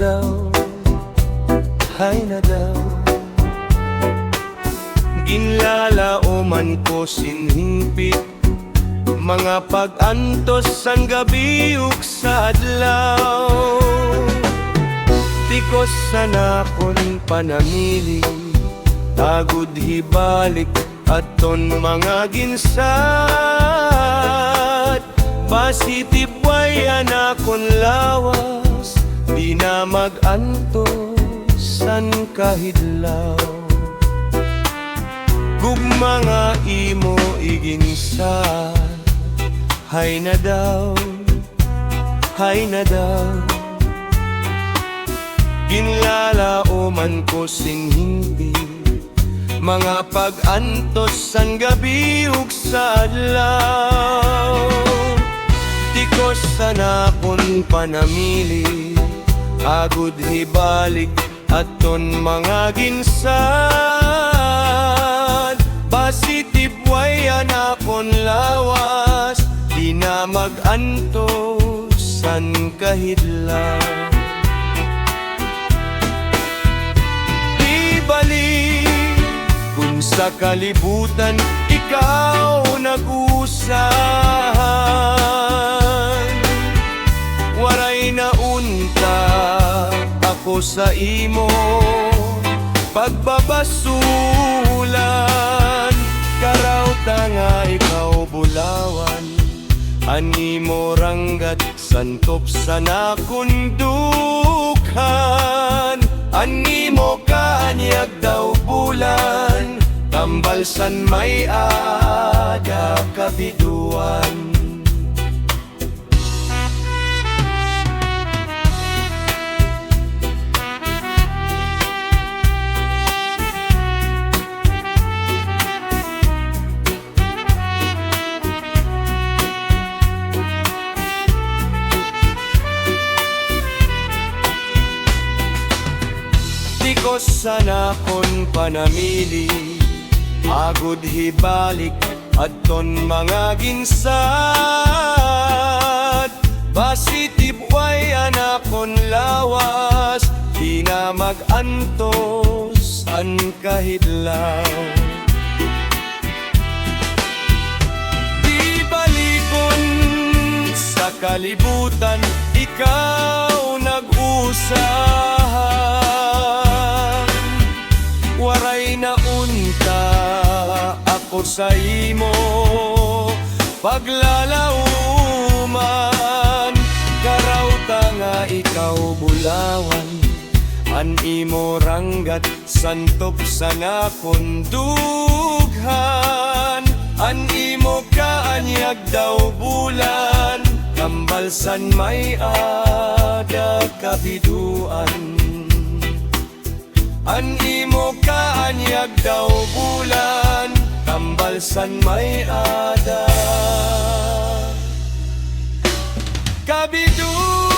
daw, hay na daw. Ginlalauman ko sinhimpit, mga pag-antos sang gabi ug sa adlaw. Tikos sana kon panamili, tagud hibalik aton mga ginsad. Basitibway anakon lawas, di na mag-antosan kahidlaw. Gugma nga imo iginsad, hay na daw, hay na daw. Ginlalauman ko sinhimpi, mga pag-antos sang gabi ug sa adlaw. Tikos sana kon panamili, agud hibalik aton mga ginsad. Basitibway anakon lawas, di na mag-antosan kahidlaw. Ibalik kung sa kalibutan ikaw nag-usahan, waray na unta ako sa imo pagbabasulan. Karauta nga ikaw bulawan, animo ranggat santop sana kundukhan. Animo kanyag daw bulan, tambalsan may ada kabiduan. Tikos sana kon panamili, agud hibalik aton mga ginsad. Basitibway anakon lawas, di na mag-antos an kahidlaw. Di balikon sa kalibutan ikaw nag-usahan, waray na unta ako sa imo paglalauman. Karauta nga ikaw bulawan, an imo ranggat santop sana kundughan. An imo kaanyag daw bulan, tambalsan may ada kabiduan. An imo kaanyag daw bulan, tambalsan may ada kabiduan.